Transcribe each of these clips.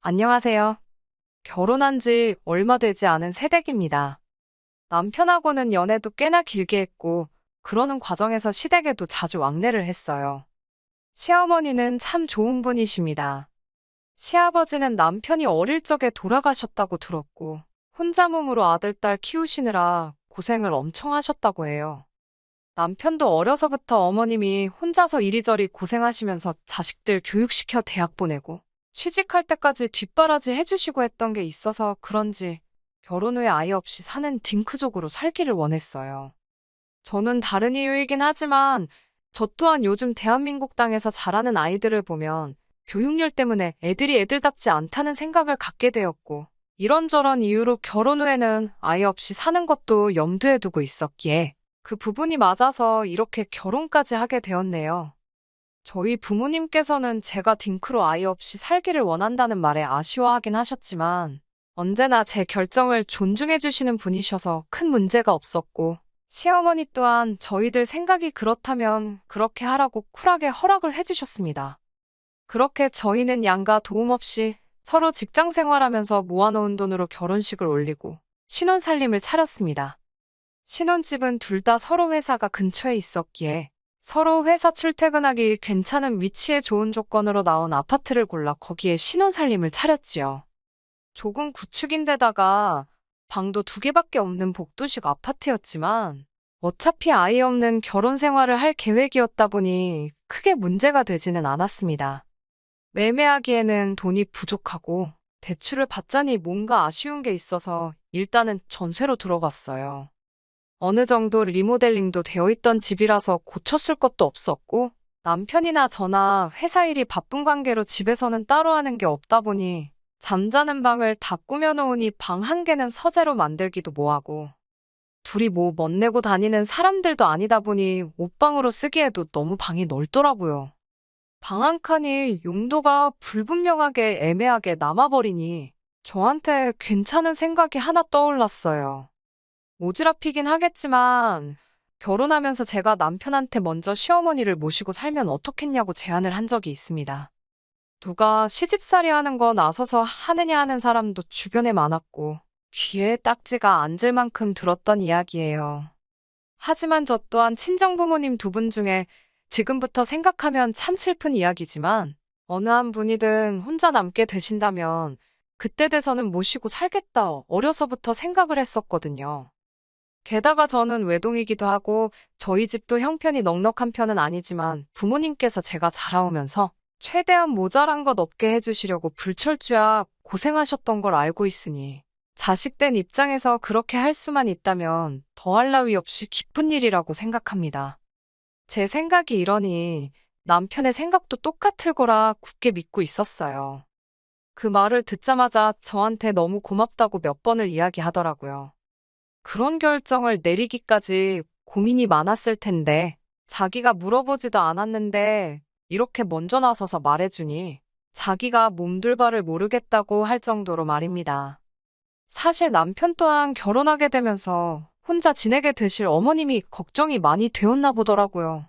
안녕하세요. 결혼한 지 얼마 되지 않은 새댁입니다. 남편하고는 연애도 꽤나 길게 했고, 그러는 과정에서 시댁에도 자주 왕래를 했어요. 시어머니는 참 좋은 분이십니다. 시아버지는 남편이 어릴 적에 돌아가셨다고 들었고, 혼자 몸으로 아들, 딸 키우시느라 고생을 엄청 하셨다고 해요. 남편도 어려서부터 어머님이 혼자서 이리저리 고생하시면서 자식들 교육시켜 대학 보내고, 취직할 때까지 뒷바라지 해주시고 했던 게 있어서 그런지 결혼 후에 아이 없이 사는 딩크족으로 살기를 원했어요. 저는 다른 이유이긴 하지만 저 또한 요즘 대한민국 땅에서 자라는 아이들을 보면 교육열 때문에 애들이 애들답지 않다는 생각을 갖게 되었고, 이런저런 이유로 결혼 후에는 아이 없이 사는 것도 염두에 두고 있었기에 그 부분이 맞아서 이렇게 결혼까지 하게 되었네요. 저희 부모님께서는 제가 딩크로 아이 없이 살기를 원한다는 말에 아쉬워하긴 하셨지만 언제나 제 결정을 존중해 주시는 분이셔서 큰 문제가 없었고, 시어머니 또한 저희들 생각이 그렇다면 그렇게 하라고 쿨하게 허락을 해주셨습니다. 그렇게 저희는 양가 도움 없이 서로 직장 생활하면서 모아놓은 돈으로 결혼식을 올리고 신혼살림을 차렸습니다. 신혼집은 둘 다 서로 회사가 근처에 있었기에 서로 회사 출퇴근하기 괜찮은 위치에 좋은 조건으로 나온 아파트를 골라 거기에 신혼살림을 차렸지요. 조금 구축인데다가 방도 두 개밖에 없는 복도식 아파트였지만 어차피 아이 없는 결혼 생활을 할 계획이었다 보니 크게 문제가 되지는 않았습니다. 매매하기에는 돈이 부족하고 대출을 받자니 뭔가 아쉬운 게 있어서 일단은 전세로 들어갔어요. 어느 정도 리모델링도 되어 있던 집이라서 고쳤을 것도 없었고, 남편이나 저나 회사 일이 바쁜 관계로 집에서는 따로 하는 게 없다 보니 잠자는 방을 다 꾸며놓으니 방 한 개는 서재로 만들기도 뭐하고, 둘이 뭐 멋내고 다니는 사람들도 아니다 보니 옷방으로 쓰기에도 너무 방이 넓더라고요. 방 한 칸이 용도가 불분명하게 애매하게 남아버리니 저한테 괜찮은 생각이 하나 떠올랐어요. 오지랖이긴 하겠지만 결혼하면서 제가 남편한테 먼저 시어머니를 모시고 살면 어떻겠냐고 제안을 한 적이 있습니다. 누가 시집살이 하는 거 나서서 하느냐 하는 사람도 주변에 많았고 귀에 딱지가 앉을 만큼 들었던 이야기예요. 하지만 저 또한 친정부모님 두 분 중에 지금부터 생각하면 참 슬픈 이야기지만 어느 한 분이든 혼자 남게 되신다면 그때 돼서는 모시고 살겠다 어려서부터 생각을 했었거든요. 게다가 저는 외동이기도 하고 저희 집도 형편이 넉넉한 편은 아니지만 부모님께서 제가 자라오면서 최대한 모자란 것 없게 해주시려고 불철주야 고생하셨던 걸 알고 있으니 자식된 입장에서 그렇게 할 수만 있다면 더할 나위 없이 기쁜 일이라고 생각합니다. 제 생각이 이러니 남편의 생각도 똑같을 거라 굳게 믿고 있었어요. 그 말을 듣자마자 저한테 너무 고맙다고 몇 번을 이야기하더라고요. 그런 결정을 내리기까지 고민이 많았을 텐데 자기가 물어보지도 않았는데 이렇게 먼저 나서서 말해주니 자기가 몸둘 바를 모르겠다고 할 정도로 말입니다. 사실 남편 또한 결혼하게 되면서 혼자 지내게 되실 어머님이 걱정이 많이 되었나 보더라고요.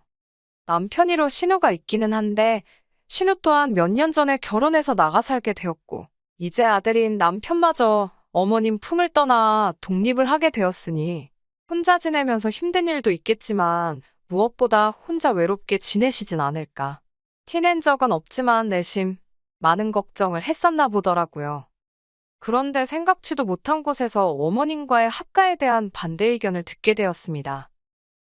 남편이로 신우가 있기는 한데 신우 또한 몇 년 전에 결혼해서 나가 살게 되었고 이제 아들인 남편마저 어머님 품을 떠나 독립을 하게 되었으니 혼자 지내면서 힘든 일도 있겠지만 무엇보다 혼자 외롭게 지내시진 않을까. 티낸 적은 없지만 내심 많은 걱정을 했었나 보더라고요. 그런데 생각지도 못한 곳에서 어머님과의 합가에 대한 반대 의견을 듣게 되었습니다.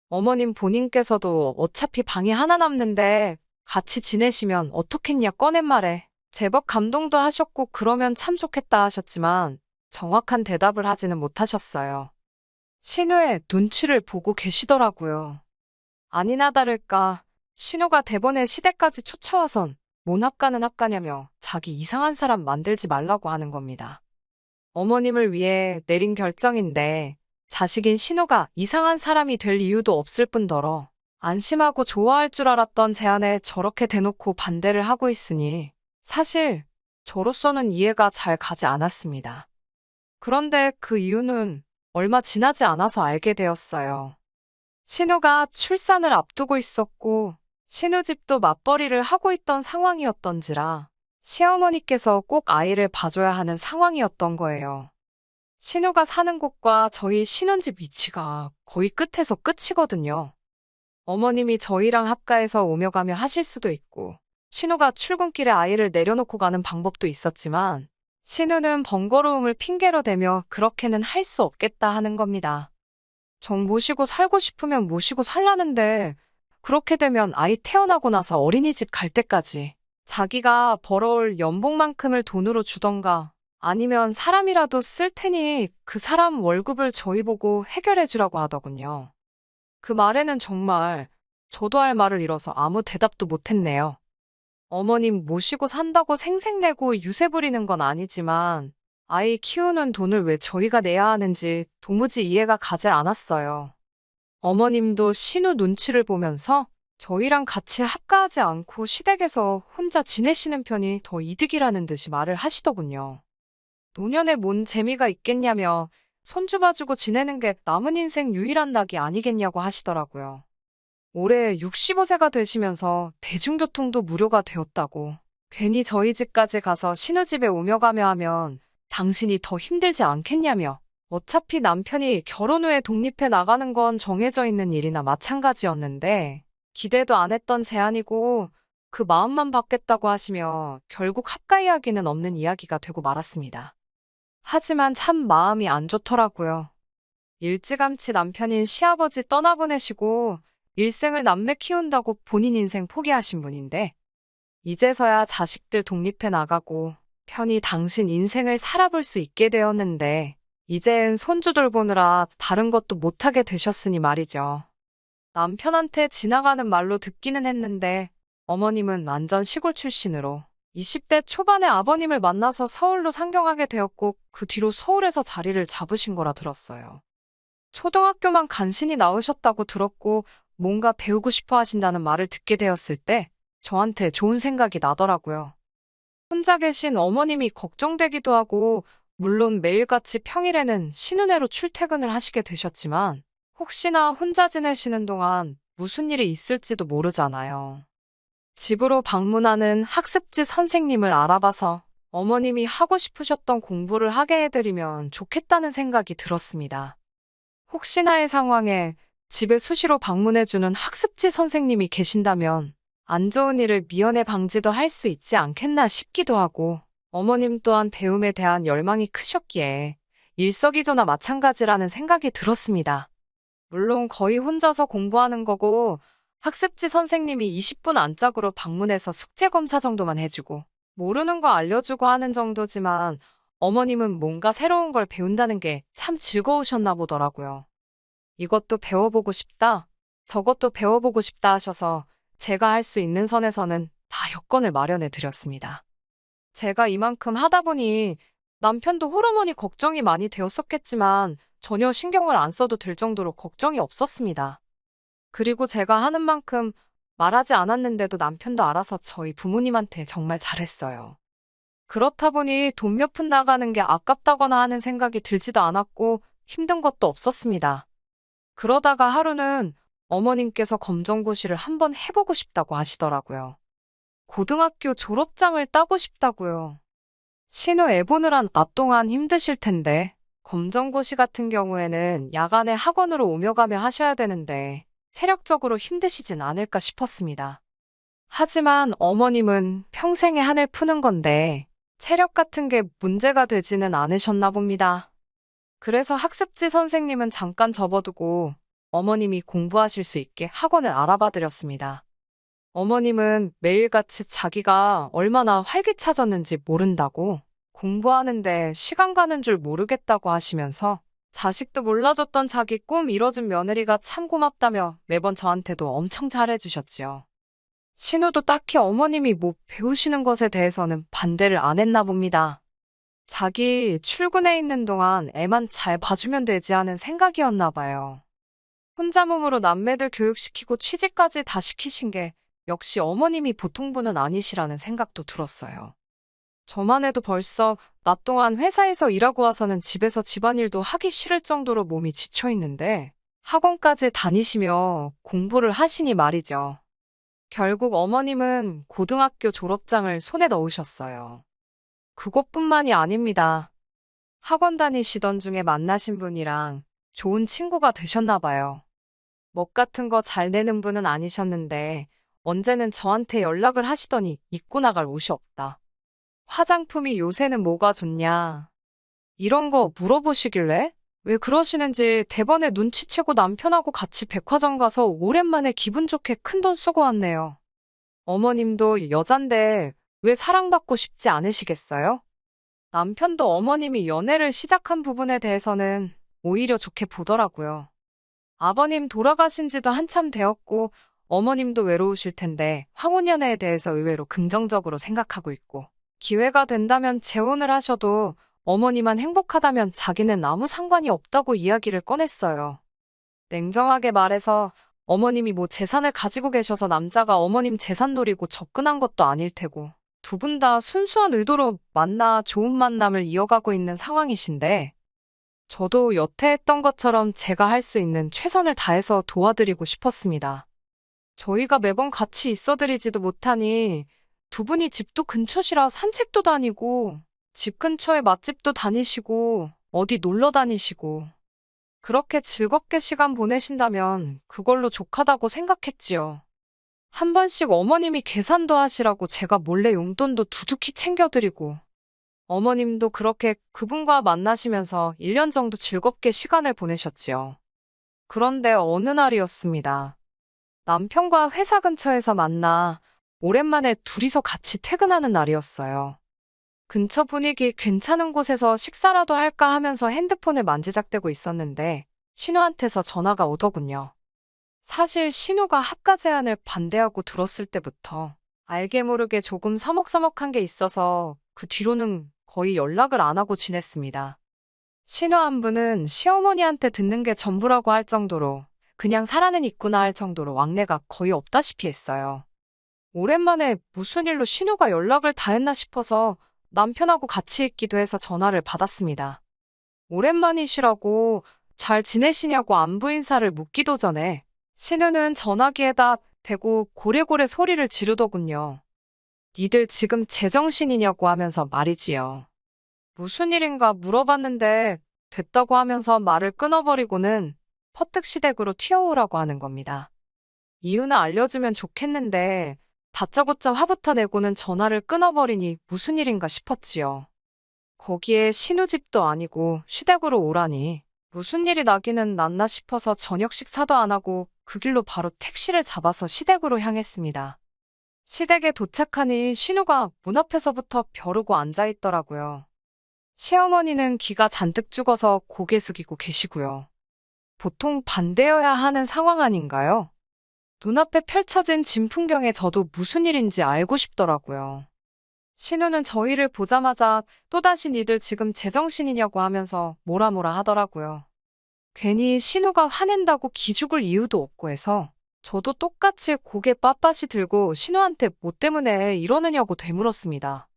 어머님 본인께서도 어차피 방이 하나 남는데 같이 지내시면 어떻겠냐 꺼낸 말에 제법 감동도 하셨고 그러면 참 좋겠다 하셨지만 정확한 대답을 하지는 못하셨어요. 신우의 눈치를 보고 계시더라고요. 아니나 다를까 신우가 대번에 시댁까지 쫓아와선 뭔 합가는 합가냐며 자기 이상한 사람 만들지 말라고 하는 겁니다. 어머님을 위해 내린 결정인데 자식인 신우가 이상한 사람이 될 이유도 없을 뿐더러 안심하고 좋아할 줄 알았던 제안에 저렇게 대놓고 반대를 하고 있으니 사실 저로서는 이해가 잘 가지 않았습니다. 그런데 그 이유는 얼마 지나지 않아서 알게 되었어요. 신우가 출산을 앞두고 있었고 신우 집도 맞벌이를 하고 있던 상황이었던지라 시어머니께서 꼭 아이를 봐줘야 하는 상황이었던 거예요. 신우가 사는 곳과 저희 신혼집 위치가 거의 끝에서 끝이거든요. 어머님이 저희랑 합가해서 오며 가며 하실 수도 있고, 신우가 출근길에 아이를 내려놓고 가는 방법도 있었지만, 신우는 번거로움을 핑계로 대며 그렇게는 할 수 없겠다 하는 겁니다. 정 모시고 살고 싶으면 모시고 살라는데, 그렇게 되면 아이 태어나고 나서 어린이집 갈 때까지 자기가 벌어올 연봉만큼을 돈으로 주던가, 아니면 사람이라도 쓸 테니 그 사람 월급을 저희 보고 해결해 주라고 하더군요. 그 말에는 정말 저도 할 말을 잃어서 아무 대답도 못했네요. 어머님 모시고 산다고 생색내고 유세 부리는 건 아니지만 아이 키우는 돈을 왜 저희가 내야 하는지 도무지 이해가 가질 않았어요. 어머님도 신우 눈치를 보면서 저희랑 같이 합가하지 않고 시댁에서 혼자 지내시는 편이 더 이득이라는 듯이 말을 하시더군요. 노년에 뭔 재미가 있겠냐며 손주 봐주고 지내는 게 남은 인생 유일한 낙이 아니겠냐고 하시더라고요. 올해 65세가 되시면서 대중교통도 무료가 되었다고. 괜히 저희 집까지 가서 신우집에 오며 가며 하면 당신이 더 힘들지 않겠냐며. 어차피 남편이 결혼 후에 독립해 나가는 건 정해져 있는 일이나 마찬가지였는데 기대도 안 했던 제안이고 그 마음만 받겠다고 하시며 결국 합가 이야기는 없는 이야기가 되고 말았습니다. 하지만 참 마음이 안 좋더라고요. 일찌감치 남편인 시아버지 떠나보내시고 일생을 남매 키운다고 본인 인생 포기하신 분인데 이제서야 자식들 독립해 나가고 편히 당신 인생을 살아볼 수 있게 되었는데 이젠 손주 돌보느라 다른 것도 못하게 되셨으니 말이죠. 남편한테 지나가는 말로 듣기는 했는데 어머님은 완전 시골 출신으로 20대 초반에 아버님을 만나서 서울로 상경하게 되었고 그 뒤로 서울에서 자리를 잡으신 거라 들었어요. 초등학교만 간신히 나으셨다고 들었고 뭔가 배우고 싶어 하신다는 말을 듣게 되었을 때 저한테 좋은 생각이 나더라고요. 혼자 계신 어머님이 걱정되기도 하고 물론 매일같이 평일에는 신은혜로 출퇴근을 하시게 되셨지만 혹시나 혼자 지내시는 동안 무슨 일이 있을지도 모르잖아요. 집으로 방문하는 학습지 선생님을 알아봐서 어머님이 하고 싶으셨던 공부를 하게 해드리면 좋겠다는 생각이 들었습니다. 혹시나의 상황에 집에 수시로 방문해주는 학습지 선생님이 계신다면 안 좋은 일을 미연에 방지도 할 수 있지 않겠나 싶기도 하고 어머님 또한 배움에 대한 열망이 크셨기에 일석이조나 마찬가지라는 생각이 들었습니다. 물론 거의 혼자서 공부하는 거고 학습지 선생님이 20분 안짝으로 방문해서 숙제 검사 정도만 해주고 모르는 거 알려주고 하는 정도지만 어머님은 뭔가 새로운 걸 배운다는 게 참 즐거우셨나 보더라고요. 이것도 배워보고 싶다, 저것도 배워보고 싶다 하셔서 제가 할 수 있는 선에서는 다 여건을 마련해 드렸습니다. 제가 이만큼 하다 보니 남편도 호르몬이 걱정이 많이 되었었겠지만 전혀 신경을 안 써도 될 정도로 걱정이 없었습니다. 그리고 제가 하는 만큼 말하지 않았는데도 남편도 알아서 저희 부모님한테 정말 잘했어요. 그렇다 보니 돈 몇 푼 나가는 게 아깝다거나 하는 생각이 들지도 않았고 힘든 것도 없었습니다. 그러다가 하루는 어머님께서 검정고시를 한번 해보고 싶다고 하시더라고요. 고등학교 졸업장을 따고 싶다고요. 신우 애 보느란 낮 동안 힘드실 텐데 검정고시 같은 경우에는 야간에 학원으로 오며 가며 하셔야 되는데 체력적으로 힘드시진 않을까 싶었습니다. 하지만 어머님은 평생의 한을 푸는 건데 체력 같은 게 문제가 되지는 않으셨나 봅니다. 그래서 학습지 선생님은 잠깐 접어두고 어머님이 공부하실 수 있게 학원을 알아봐 드렸습니다. 어머님은 매일같이 자기가 얼마나 활기차졌는지 모른다고 공부하는데 시간 가는 줄 모르겠다고 하시면서 자식도 몰라줬던 자기 꿈 이뤄준 며느리가 참 고맙다며 매번 저한테도 엄청 잘해주셨지요. 신우도 딱히 어머님이 뭐 배우시는 것에 대해서는 반대를 안 했나 봅니다. 자기 출근해 있는 동안 애만 잘 봐주면 되지 하는 생각이었나 봐요. 혼자 몸으로 남매들 교육시키고 취직까지 다 시키신 게 역시 어머님이 보통 분은 아니시라는 생각도 들었어요. 저만 해도 벌써 낮 동안 회사에서 일하고 와서는 집에서 집안일도 하기 싫을 정도로 몸이 지쳐 있는데 학원까지 다니시며 공부를 하시니 말이죠. 결국 어머님은 고등학교 졸업장을 손에 넣으셨어요. 그것뿐만이 아닙니다. 학원 다니시던 중에 만나신 분이랑 좋은 친구가 되셨나 봐요. 멋 같은 거 잘 내는 분은 아니셨는데 언제는 저한테 연락을 하시더니 입고 나갈 옷이 없다. 화장품이 요새는 뭐가 좋냐? 이런 거 물어보시길래 왜 그러시는지 대번에 눈치채고 남편하고 같이 백화점 가서 오랜만에 기분 좋게 큰돈 쓰고 왔네요. 어머님도 여잔데 왜 사랑받고 싶지 않으시겠어요? 남편도 어머님이 연애를 시작한 부분에 대해서는 오히려 좋게 보더라고요. 아버님 돌아가신 지도 한참 되었고 어머님도 외로우실 텐데 황혼연애에 대해서 의외로 긍정적으로 생각하고 있고 기회가 된다면 재혼을 하셔도 어머니만 행복하다면 자기는 아무 상관이 없다고 이야기를 꺼냈어요. 냉정하게 말해서 어머님이 뭐 재산을 가지고 계셔서 남자가 어머님 재산 노리고 접근한 것도 아닐 테고 두 분 다 순수한 의도로 만나 좋은 만남을 이어가고 있는 상황이신데 저도 여태 했던 것처럼 제가 할 수 있는 최선을 다해서 도와드리고 싶었습니다. 저희가 매번 같이 있어드리지도 못하니 두 분이 집도 근처시라 산책도 다니고 집 근처에 맛집도 다니시고 어디 놀러 다니시고 그렇게 즐겁게 시간 보내신다면 그걸로 족하다고 생각했지요. 한 번씩 어머님이 계산도 하시라고 제가 몰래 용돈도 두둑히 챙겨드리고 어머님도 그렇게 그분과 만나시면서 1년 정도 즐겁게 시간을 보내셨지요. 그런데 어느 날이었습니다. 남편과 회사 근처에서 만나 오랜만에 둘이서 같이 퇴근하는 날이었어요. 근처 분위기 괜찮은 곳에서 식사라도 할까 하면서 핸드폰을 만지작대고 있었는데 신우한테서 전화가 오더군요. 사실 신우가 학과 제안을 반대하고 들었을 때부터 알게 모르게 조금 서먹서먹한 게 있어서 그 뒤로는 거의 연락을 안 하고 지냈습니다. 신우 안부는 시어머니한테 듣는 게 전부라고 할 정도로 그냥 살아는 있구나 할 정도로 왕래가 거의 없다시피 했어요. 오랜만에 무슨 일로 신우가 연락을 다 했나 싶어서 남편하고 같이 있기도 해서 전화를 받았습니다. 오랜만이시라고 잘 지내시냐고 안부 인사를 묻기도 전에 신우는 전화기에다 대고 고래고래 소리를 지르더군요. 니들 지금 제정신이냐고 하면서 말이지요. 무슨 일인가 물어봤는데 됐다고 하면서 말을 끊어버리고는 퍼뜩시댁으로 튀어오라고 하는 겁니다. 이유는 알려주면 좋겠는데 다짜고짜 화부터 내고는 전화를 끊어버리니 무슨 일인가 싶었지요. 거기에 신우집도 아니고 시댁으로 오라니 무슨 일이 나기는 났나 싶어서 저녁 식사도 안 하고 그 길로 바로 택시를 잡아서 시댁으로 향했습니다. 시댁에 도착하니 신우가 문 앞에서부터 벼르고 앉아있더라고요. 시어머니는 기가 잔뜩 죽어서 고개 숙이고 계시고요. 보통 반대여야 하는 상황 아닌가요? 눈앞에 펼쳐진 진풍경에 저도 무슨 일인지 알고 싶더라고요. 신우는 저희를 보자마자 또다시 니들 지금 제정신이냐고 하면서 뭐라 하더라고요. 괜히 신우가 화낸다고 기죽을 이유도 없고 해서 저도 똑같이 고개 빳빳이 들고 신우한테 뭐 때문에 이러느냐고 되물었습니다.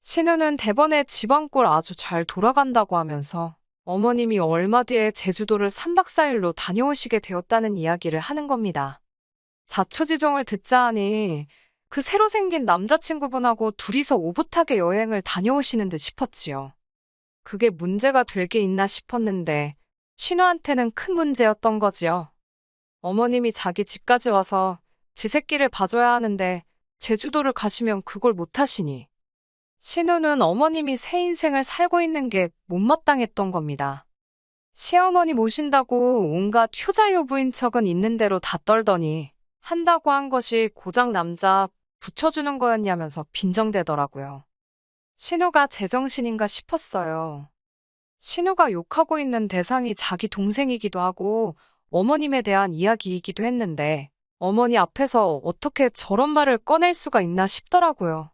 신우는 대번에 집안꼴 아주 잘 돌아간다고 하면서 어머님이 얼마 뒤에 제주도를 3박 4일로 다녀오시게 되었다는 이야기를 하는 겁니다. 자초지종을 듣자 하니 그 새로 생긴 남자친구분하고 둘이서 오붓하게 여행을 다녀오시는 듯 싶었지요. 그게 문제가 될 게 있나 싶었는데 신우한테는 큰 문제였던 거지요. 어머님이 자기 집까지 와서 지 새끼를 봐줘야 하는데 제주도를 가시면 그걸 못하시니 신우는 어머님이 새 인생을 살고 있는 게 못마땅했던 겁니다. 시어머니 모신다고 온갖 효자효부인 척은 있는 대로 다 떨더니 한다고 한 것이 고작 남자 붙여주는 거였냐면서 빈정대더라고요. 신우가 제정신인가 싶었어요. 신우가 욕하고 있는 대상이 자기 동생이기도 하고 어머님에 대한 이야기이기도 했는데 어머니 앞에서 어떻게 저런 말을 꺼낼 수가 있나 싶더라고요.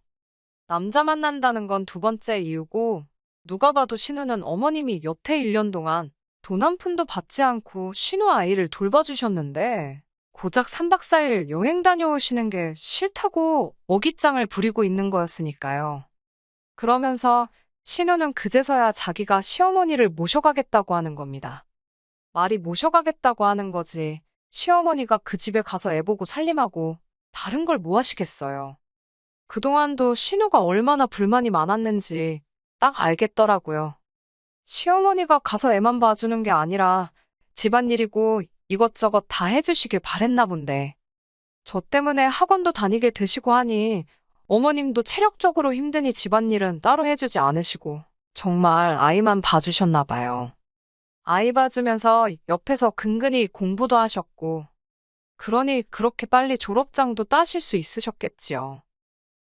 남자 만난다는 건 두 번째 이유고 누가 봐도 신우는 어머님이 여태 1년 동안 돈 한 푼도 받지 않고 신우 아이를 돌봐주셨는데 고작 3박 4일 여행 다녀오시는 게 싫다고 어깃장을 부리고 있는 거였으니까요. 그러면서 신우는 그제서야 자기가 시어머니를 모셔가겠다고 하는 겁니다. 말이 모셔가겠다고 하는 거지. 시어머니가 그 집에 가서 애보고 살림하고 다른 걸 뭐 하시겠어요. 그동안도 신우가 얼마나 불만이 많았는지 딱 알겠더라고요. 시어머니가 가서 애만 봐주는 게 아니라 집안일이고 이것저것 다 해주시길 바랬나 본데. 저 때문에 학원도 다니게 되시고 하니 어머님도 체력적으로 힘드니 집안일은 따로 해주지 않으시고 정말 아이만 봐주셨나 봐요. 아이 봐주면서 옆에서 근근히 공부도 하셨고 그러니 그렇게 빨리 졸업장도 따실 수 있으셨겠지요.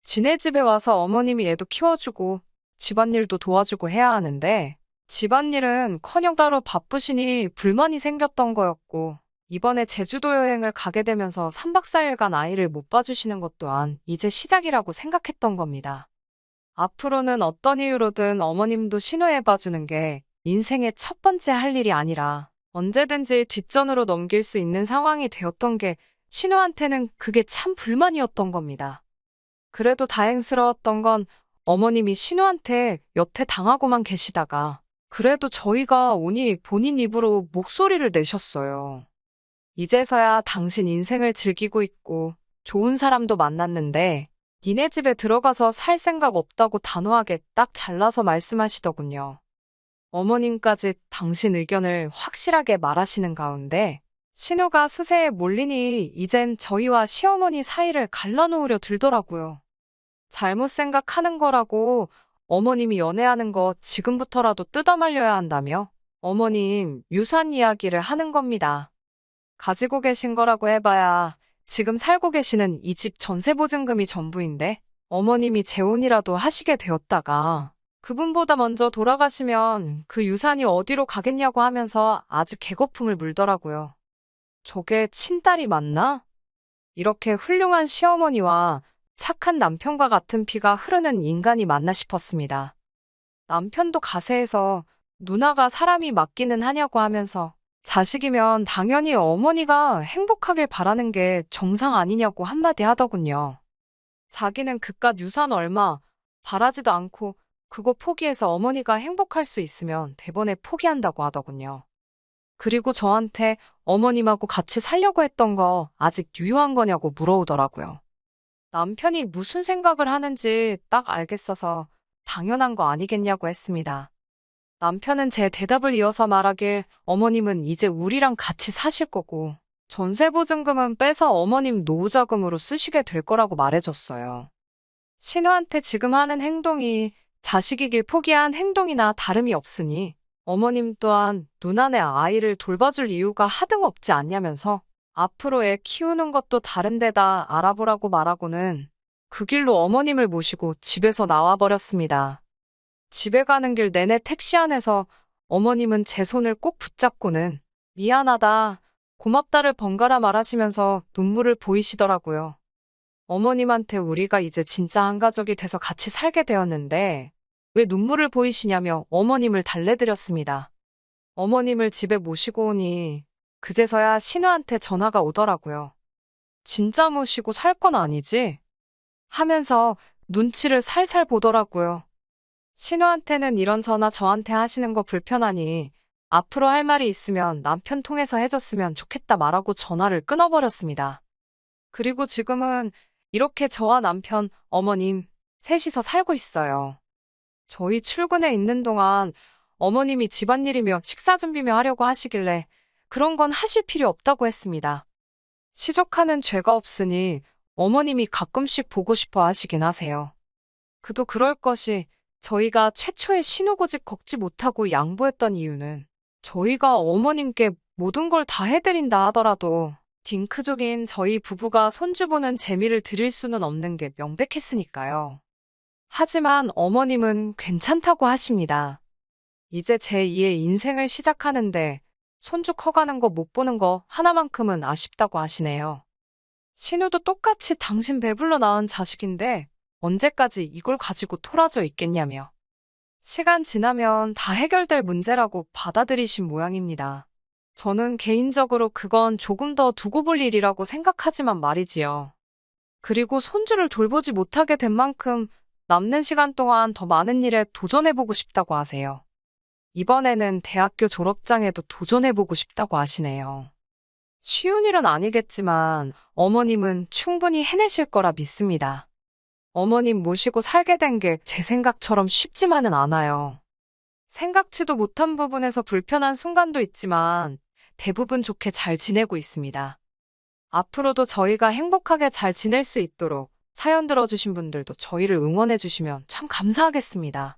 지네 집에 와서 어머님이 애도 키워주고 집안일도 도와주고 해야 하는데 집안일은 커녕 따로 바쁘시니 불만이 생겼던 거였고 이번에 제주도 여행을 가게 되면서 3박 4일간 아이를 못 봐주시는 것 또한 이제 시작이라고 생각했던 겁니다. 앞으로는 어떤 이유로든 어머님도 신호해 봐주는 게 인생의 첫 번째 할 일이 아니라 언제든지 뒷전으로 넘길 수 있는 상황이 되었던 게 신우한테는 그게 참 불만이었던 겁니다. 그래도 다행스러웠던 건 어머님이 신우한테 여태 당하고만 계시다가 그래도 저희가 오니 본인 입으로 목소리를 내셨어요. 이제서야 당신 인생을 즐기고 있고 좋은 사람도 만났는데 니네 집에 들어가서 살 생각 없다고 단호하게 딱 잘라서 말씀하시더군요. 어머님까지 당신 의견을 확실하게 말하시는 가운데 신우가 수세에 몰리니 이젠 저희와 시어머니 사이를 갈라놓으려 들더라고요. 잘못 생각하는 거라고 어머님이 연애하는 거 지금부터라도 뜯어말려야 한다며 어머님 유산 이야기를 하는 겁니다. 가지고 계신 거라고 해봐야 지금 살고 계시는 이 집 전세보증금이 전부인데 어머님이 재혼이라도 하시게 되었다가 그분보다 먼저 돌아가시면 그 유산이 어디로 가겠냐고 하면서 아주 개거품을 물더라고요. 저게 친딸이 맞나? 이렇게 훌륭한 시어머니와 착한 남편과 같은 피가 흐르는 인간이 맞나 싶었습니다. 남편도 가세해서 누나가 사람이 맞기는 하냐고 하면서 자식이면 당연히 어머니가 행복하길 바라는 게 정상 아니냐고 한마디 하더군요. 자기는 그깟 유산 얼마 바라지도 않고 그거 포기해서 어머니가 행복할 수 있으면 대번에 포기한다고 하더군요. 그리고 저한테 어머님하고 같이 살려고 했던 거 아직 유효한 거냐고 물어오더라고요. 남편이 무슨 생각을 하는지 딱 알겠어서 당연한 거 아니겠냐고 했습니다. 남편은 제 대답을 이어서 말하길 어머님은 이제 우리랑 같이 사실 거고 전세보증금은 빼서 어머님 노후자금으로 쓰시게 될 거라고 말해줬어요. 신우한테 지금 하는 행동이 자식이길 포기한 행동이나 다름이 없으니 어머님 또한 누나네 아이를 돌봐줄 이유가 하등없지 않냐면서 앞으로 애 키우는 것도 다른 데다 알아보라고 말하고는 그 길로 어머님을 모시고 집에서 나와버렸습니다. 집에 가는 길 내내 택시 안에서 어머님은 제 손을 꼭 붙잡고는 미안하다, 고맙다를 번갈아 말하시면서 눈물을 보이시더라고요. 어머님한테 우리가 이제 진짜 한 가족이 돼서 같이 살게 되었는데 왜 눈물을 보이시냐며 어머님을 달래드렸습니다. 어머님을 집에 모시고 오니 그제서야 신우한테 전화가 오더라고요. 진짜 모시고 살 건 아니지? 하면서 눈치를 살살 보더라고요. 신우한테는 이런 전화 저한테 하시는 거 불편하니 앞으로 할 말이 있으면 남편 통해서 해줬으면 좋겠다 말하고 전화를 끊어버렸습니다. 그리고 지금은 이렇게 저와 남편, 어머님, 셋이서 살고 있어요. 저희 출근해 있는 동안 어머님이 집안일이며 식사 준비며 하려고 하시길래 그런 건 하실 필요 없다고 했습니다. 시족하는 죄가 없으니 어머님이 가끔씩 보고 싶어 하시긴 하세요. 그도 그럴 것이 저희가 최초의 신우고집 걷지 못하고 양보했던 이유는 저희가 어머님께 모든 걸 다 해드린다 하더라도 딩크족인 저희 부부가 손주 보는 재미를 드릴 수는 없는 게 명백했으니까요. 하지만 어머님은 괜찮다고 하십니다. 이제 제2의 인생을 시작하는데 손주 커가는 거 못 보는 거 하나만큼은 아쉽다고 하시네요. 신우도 똑같이 당신 배불러 낳은 자식인데 언제까지 이걸 가지고 토라져 있겠냐며. 시간 지나면 다 해결될 문제라고 받아들이신 모양입니다. 저는 개인적으로 그건 조금 더 두고 볼 일이라고 생각하지만 말이지요. 그리고 손주를 돌보지 못하게 된 만큼 남는 시간 동안 더 많은 일에 도전해보고 싶다고 하세요. 이번에는 대학교 졸업장에도 도전해보고 싶다고 하시네요. 쉬운 일은 아니겠지만 어머님은 충분히 해내실 거라 믿습니다. 어머님 모시고 살게 된 게 제 생각처럼 쉽지만은 않아요. 생각지도 못한 부분에서 불편한 순간도 있지만 대부분 좋게 잘 지내고 있습니다. 앞으로도 저희가 행복하게 잘 지낼 수 있도록 사연 들어주신 분들도 저희를 응원해 주시면 참 감사하겠습니다.